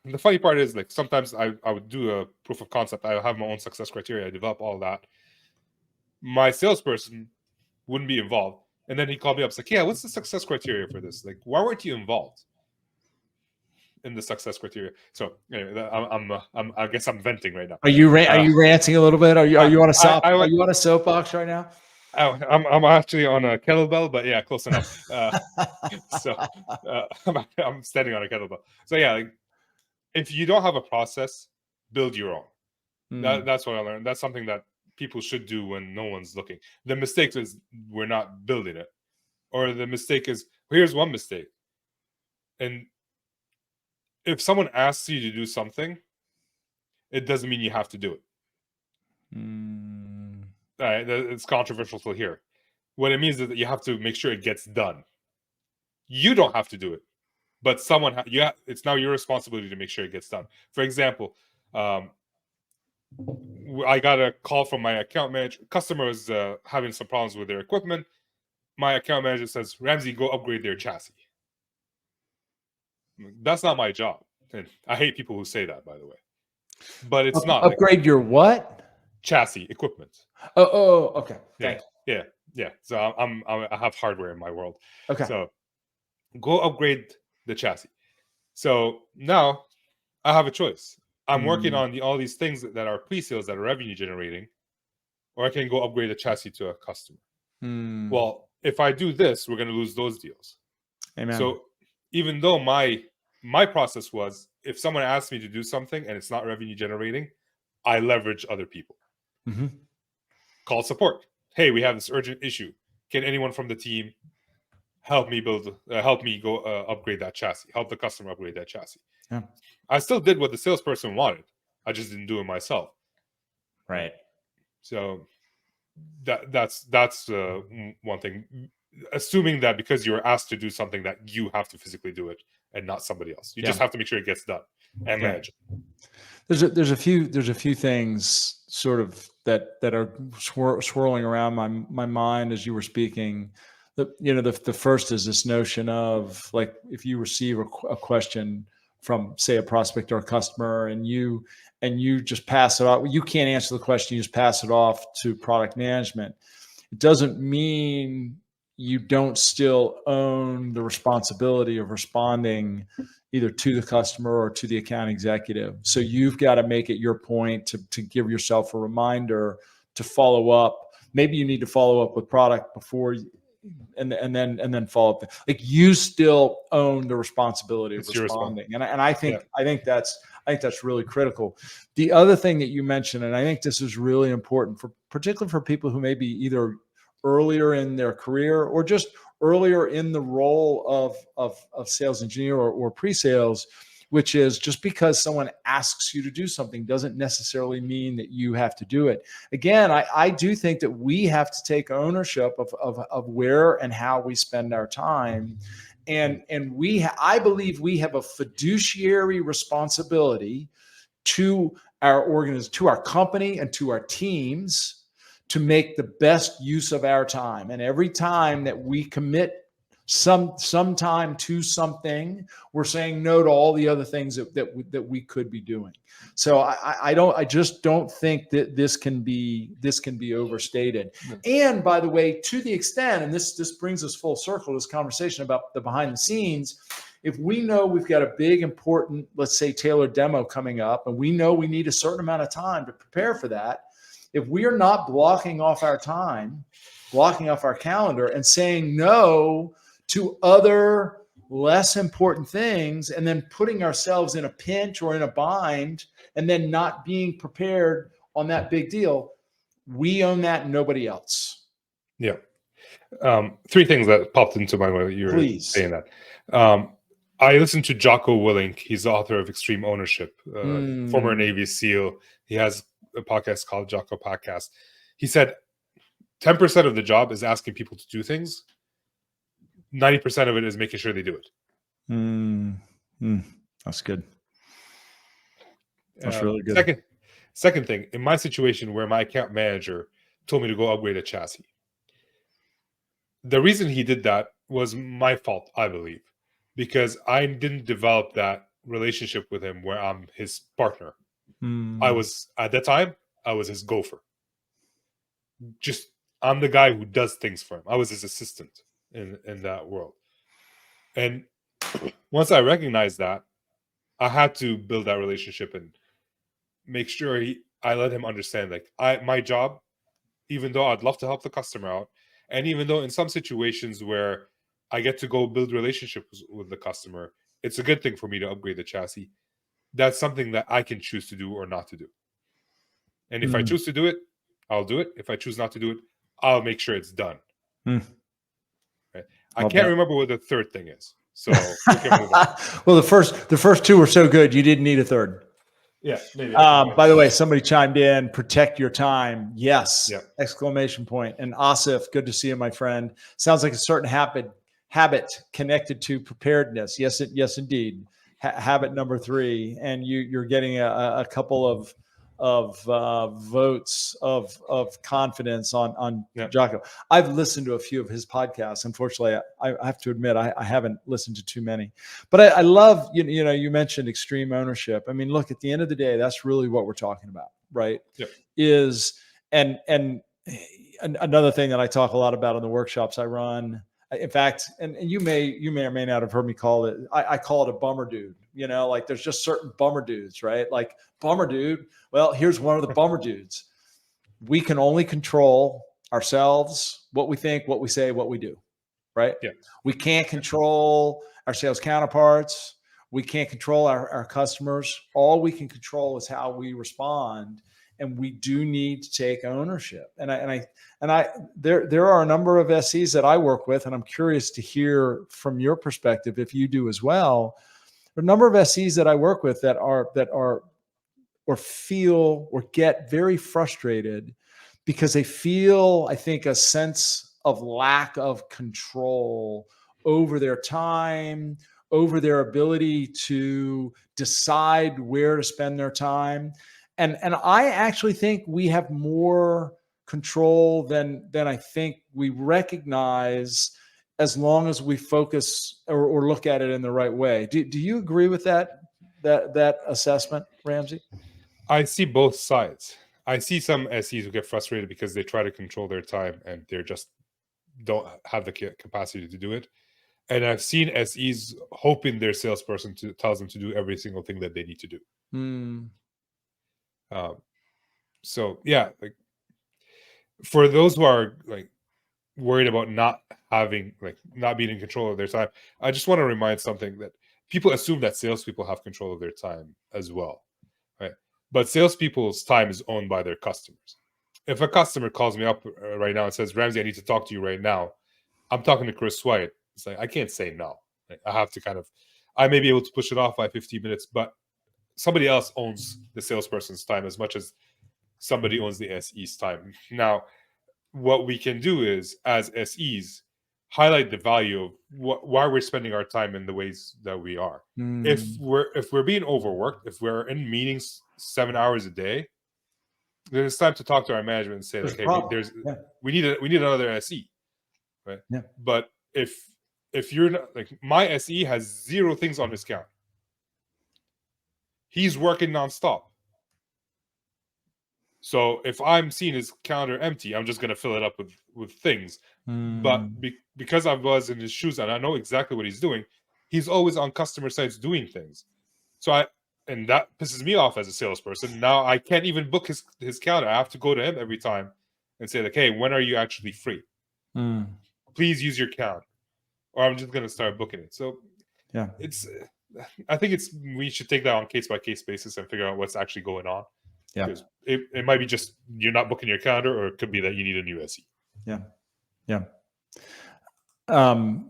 the funny part is, like, sometimes I would do a proof of concept. I have my own success criteria. I develop all that. My salesperson wouldn't be involved. And then he called me up. It's like, yeah, what's the success criteria for this? Like, why weren't you involved in the success criteria? So anyway, I guess I'm venting right now. Are you ranting a little bit? Are you on a soapbox right now? I'm actually on a kettlebell, but yeah, close enough. I'm standing on a kettlebell. So yeah, like, if you don't have a process, build your own. That's what I learned. That's something that people should do when no one's looking. The mistake is we're not building it, or the mistake is, here's one mistake. And if someone asks you to do something, it doesn't mean you have to do it. It's controversial to hear. What it means is that you have to make sure it gets done. You don't have to do it, but someone it's now your responsibility to make sure it gets done. For example, I got a call from my account manager. Customer was having some problems with their equipment. My account manager says, Ramsey, go upgrade their chassis. That's not my job. And I hate people who say that, by the way. But it's not. Upgrade your what? Chassis equipment. Oh, okay. Yeah, yeah. So I have hardware in my world. Okay. So go upgrade the chassis. So now I have a choice. I'm working on all these things that are pre-sales that are revenue generating, or I can go upgrade the chassis to a customer. Well, if I do this, we're going to lose those deals. Amen. So even though my process was, if someone asks me to do something and it's not revenue generating, I leverage other people. Call support. Hey, we have this urgent issue. Can anyone from the team help me go upgrade that chassis? Help the customer upgrade that chassis. Yeah. I still did what the salesperson wanted. I just didn't do it myself. Right. So that's one thing. Assuming that because you're asked to do something that you have to physically do it and not somebody else. You just have to make sure it gets done and manage it. There's a few things sort of that are swirling around my mind as you were speaking. The first is this notion of, like, if you receive a question from, say, a prospect or a customer, and you just pass it off. You can't answer the question. You just pass it off to product management. It doesn't mean you don't still own the responsibility of responding either to the customer or to the account executive. So you've got to make it your point to give yourself a reminder to follow up. Maybe you need to follow up with product before and then follow up. Like, you still own the responsibility of responding. And I think that's really critical. The other thing that you mentioned, and I think this is really important particularly for people who may be either earlier in their career or just earlier in the role of sales engineer or pre-sales, which is, just because someone asks you to do something doesn't necessarily mean that you have to do it. Again, I do think that we have to take ownership of where and how we spend our time. And I believe we have a fiduciary responsibility to our organization, to our company, and to our teams to make the best use of our time. And every time that we commit some time to something, we're saying no to all the other things that we could be doing. So I just don't think that this can be overstated. And by the way, to the extent, and this brings us full circle, this conversation about the behind the scenes. If we know we've got a big, important, let's say, tailored demo coming up, and we know we need a certain amount of time to prepare for that, if we are not blocking off our time, blocking off our calendar, and saying no to other less important things, and then putting ourselves in a pinch or in a bind, and then not being prepared on that big deal, we own that and nobody else. Yeah. Three things that popped into my mind when you were saying that. I listened to Jocko Willink. He's the author of Extreme Ownership, former Navy SEAL. He has a podcast called Jocko Podcast. He said 10% of the job is asking people to do things. 90% of it is making sure they do it. That's good. That's really good. Second thing, in my situation where my account manager told me to go upgrade a chassis, the reason he did that was my fault, I believe, because I didn't develop that relationship with him where I'm his partner. I was, at that time, I was his gopher. I'm the guy who does things for him. I was his assistant in that world. And once I recognized that, I had to build that relationship and make sure I let him understand, like, my job, even though I'd love to help the customer out, and even though in some situations where I get to go build relationships with the customer, it's a good thing for me to upgrade the chassis. That's something that I can choose to do or not to do. And if I choose to do it, I'll do it. If I choose not to do it, I'll make sure it's done. Right? I can't remember what the third thing is. So we can move on. Well, the first two were so good, you didn't need a third. Yeah, maybe. By the way, somebody chimed in, protect your time. Yes. Yeah. Exclamation point. And Asif, good to see you, my friend. Sounds like a certain habit connected to preparedness. Yes, indeed. Habit number 3. And you're getting a couple of votes of confidence on Yeah. Jocko. I've listened to a few of his podcasts. Unfortunately, I have to admit I haven't listened to too many. But I love, you mentioned extreme ownership. I mean, look, at the end of the day, that's really what we're talking about, right? Yep. And another thing that I talk a lot about in the workshops I run. In fact, and you may or may not have heard me call it. I call it a bummer dude. Like there's just certain bummer dudes, right? Like bummer dude. Well, here's one of the bummer dudes. We can only control ourselves, what we think, what we say, what we do, right? Yeah. We can't control our sales counterparts. We can't control our customers. All we can control is how we respond. And we do need to take ownership. And there are a number of SEs that I work with, and I'm curious to hear from your perspective if you do as well. There are a number of SEs that I work with that are or feel or get very frustrated because they feel, I think, a sense of lack of control over their time, over their ability to decide where to spend their time. And I actually think we have more control than I think we recognize, as long as we focus or look at it in the right way. Do you agree with that assessment, Ramsey? I see both sides. I see some SEs who get frustrated because they try to control their time and they're just don't have the capacity to do it. And I've seen SEs hoping their salesperson tells them to do every single thing that they need to do. So yeah, like for those who are like worried about not being in control of their time, I just want to remind something that people assume that salespeople have control of their time as well, right? But salespeople's time is owned by their customers. If a customer calls me up right now and says, "Ramsey, I need to talk to you right now," I'm talking to Chris White. It's like I can't say no. Like, I have to I may be able to push it off by 15 minutes, but somebody else owns the salesperson's time as much as somebody owns the SE's time. Now, what we can do is, as SEs, highlight the value of why we're spending our time in the ways that we are. If we're being overworked, if we're in meetings 7 hours a day, then it's time to talk to our management and say, like, hey, we need another SE, right? Yeah. But if you're not, like, my SE has 0 things on his count. He's working nonstop. So if I'm seeing his calendar empty, I'm just going to fill it up with things. But because I was in his shoes and I know exactly what he's doing, he's always on customer sites doing things. And that pisses me off as a salesperson. Now I can't even book his calendar. I have to go to him every time and say, like, hey, when are you actually free? Please use your calendar. Or I'm just going to start booking it. So yeah, I think we should take that on case-by-case basis and figure out what's actually going on. Yeah, because it might be just you're not booking your calendar, or it could be that you need a new SE. Yeah.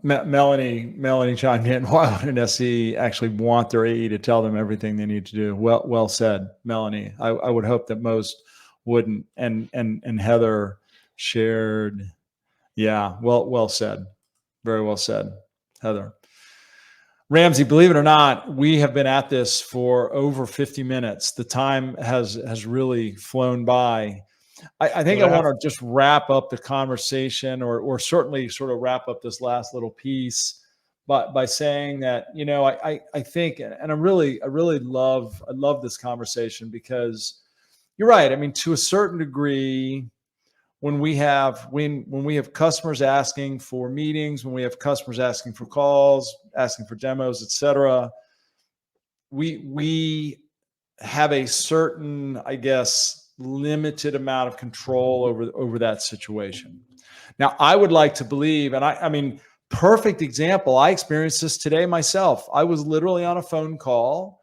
Melanie chimed in. Why would an SE actually want their AE to tell them everything they need to do? Well said, Melanie. I would hope that most wouldn't. And Heather shared. Yeah. Well said. Very well said, Heather. Ramsey, believe it or not, we have been at this for over 50 minutes. The time has really flown by. I think I want to just wrap up the conversation, or certainly sort of wrap up this last little piece, by saying that, I think, and I really love this conversation, because you're right. I mean, to a certain degree, when we have customers asking for meetings, when we have customers asking for calls, asking for demos, etc., we have a certain, I guess, limited amount of control over that situation. Now, I would like to believe, and I mean, perfect example. I experienced this today myself. I was literally on a phone call.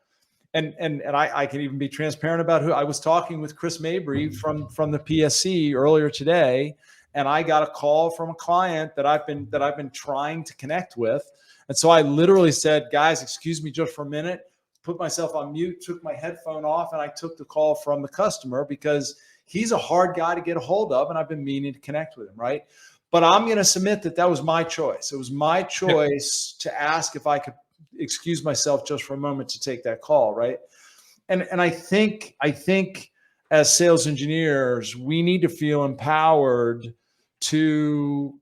And I can even be transparent about who I was talking with. Chris Mabry from the PSC earlier today, and I got a call from a client that I've been trying to connect with, and so I literally said, "Guys, excuse me just for a minute," put myself on mute, took my headphone off, and I took the call from the customer, because he's a hard guy to get a hold of, and I've been meaning to connect with him, right? But I'm going to submit that was my choice. It was my choice to ask if I could excuse myself just for a moment to take that call, right? And I think as sales engineers, we need to feel empowered to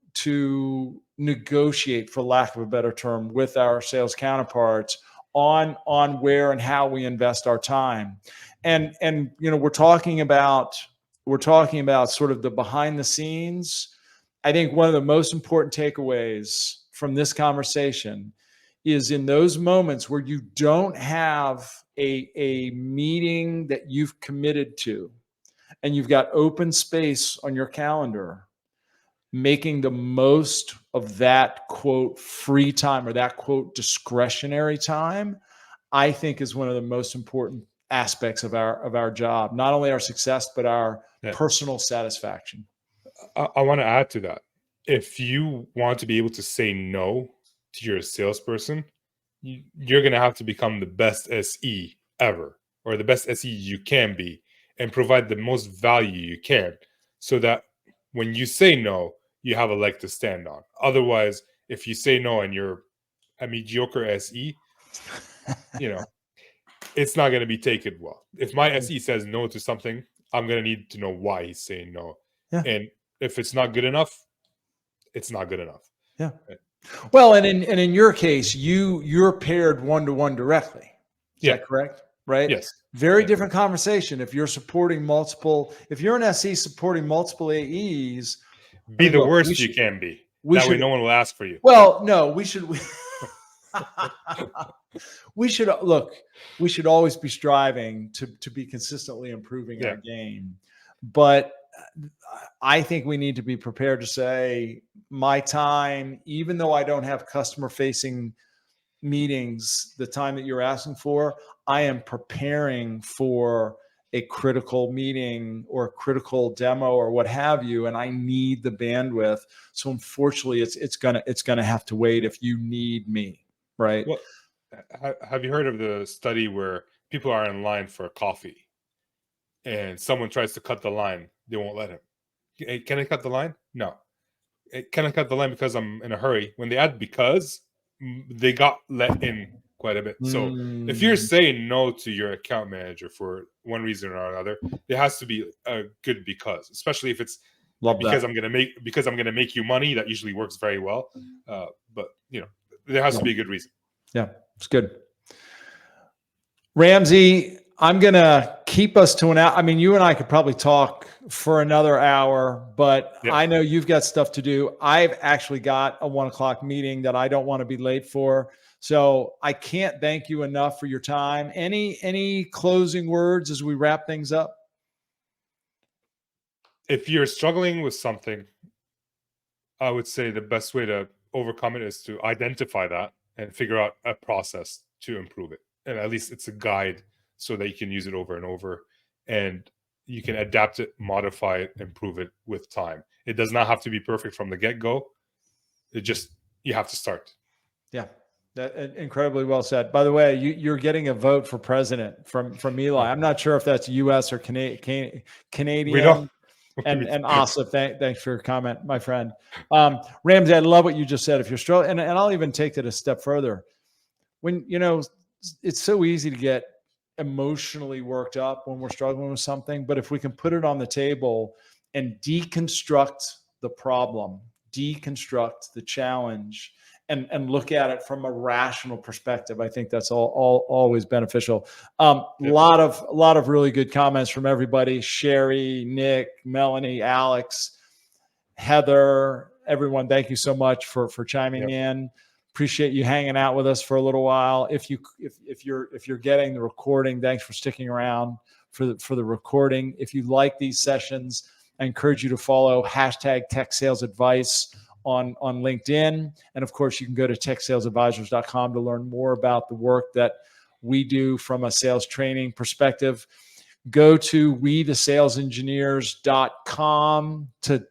negotiate, for lack of a better term, with our sales counterparts on where and how we invest our time. And we're talking about sort of the behind the scenes. I think one of the most important takeaways from this conversation is in those moments where you don't have a meeting that you've committed to and you've got open space on your calendar, making the most of that quote free time or that quote discretionary time, I think is one of the most important aspects of our job. Not only our success, but our personal satisfaction. I want to add to that. If you want to be able to say no to your salesperson, you're going to have to become the best SE ever, or the best SE you can be, and provide the most value you can, so that when you say no, you have a leg to stand on. Otherwise, if you say no and you're a mediocre SE, it's not going to be taken well. If my SE says no to something, I'm going to need to know why he's saying no. Yeah. And if it's not good enough, it's not good enough. Yeah. Well, and in your case, you're paired one-to-one directly. Is that correct? Right? Yes. Very different conversation. If you're if you're an SE supporting multiple AEs, be the worst you can be. That way no one will ask for you. Well, no, we should we should always be striving to be consistently improving our game. But I think we need to be prepared to say, my time, even though I don't have customer facing meetings, the time that you're asking for, I am preparing for a critical meeting or a critical demo or what have you, and I need the bandwidth. So unfortunately, it's gonna have to wait if you need me, right? Well, have you heard of the study where people are in line for a coffee and someone tries to cut the line? They won't let him. Hey, can I cut the line? No. Hey, can I cut the line because I'm in a hurry? When they add because, they got let in quite a bit. So if you're saying no to your account manager for one reason or another, there has to be a good because, especially if it's because I'm gonna make you money. That usually works very well. But there has to be a good reason. Yeah, it's good. Ramsey, I'm going to keep us to an hour. I mean, you and I could probably talk for another hour, but I know you've got stuff to do. I've actually got a 1:00 meeting that I don't want to be late for. So I can't thank you enough for your time. Any closing words as we wrap things up? If you're struggling with something, I would say the best way to overcome it is to identify that and figure out a process to improve it. And at least it's a guide so that you can use it over and over, and you can adapt it, modify it, improve it with time. It does not have to be perfect from the get-go. You have to start. Yeah. That incredibly well said. By the way, you're getting a vote for president from Eli. I'm not sure if that's U.S. or Canadian. We don't. And Asif, thanks for your comment, my friend. Ramsey, I love what you just said. If you're struggling, and I'll even take it a step further. When it's so easy to get emotionally worked up when we're struggling with something, but if we can put it on the table and deconstruct the problem, deconstruct the challenge, and look at it from a rational perspective, I think that's always beneficial. Lot of really good comments from everybody: Sherry, Nick, Melanie, Alex, Heather, everyone. Thank you so much for chiming in. Appreciate you hanging out with us for a little while. If you're getting the recording, thanks for sticking around for the recording. If you like these sessions, I encourage you to follow #TechSalesAdvice on LinkedIn. And of course, you can go to techsalesadvisors.com to learn more about the work that we do from a sales training perspective. Go to WeTheSalesEngineers.com to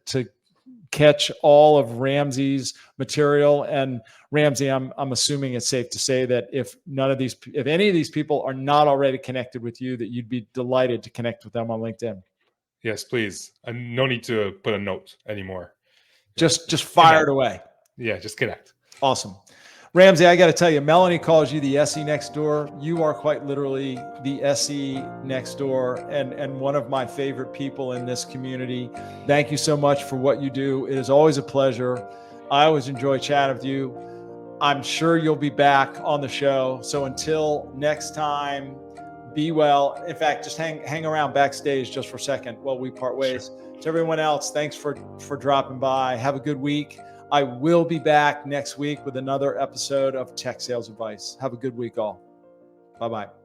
catch all of Ramsey's material. And Ramsey, I'm assuming it's safe to say that if any of these people are not already connected with you, that you'd be delighted to connect with them on LinkedIn. Yes, please. And no need to put a note anymore. Just fire it away. Yeah, just connect. Awesome. Ramsey, I got to tell you, Melanie calls you the SE next door. You are quite literally the SE next door and one of my favorite people in this community. Thank you so much for what you do. It is always a pleasure. I always enjoy chatting with you. I'm sure you'll be back on the show. So until next time, be well. In fact, just hang around backstage just for a second while we part ways. Sure. To everyone else, thanks for dropping by. Have a good week. I will be back next week with another episode of Tech Sales Advice. Have a good week, all. Bye-bye.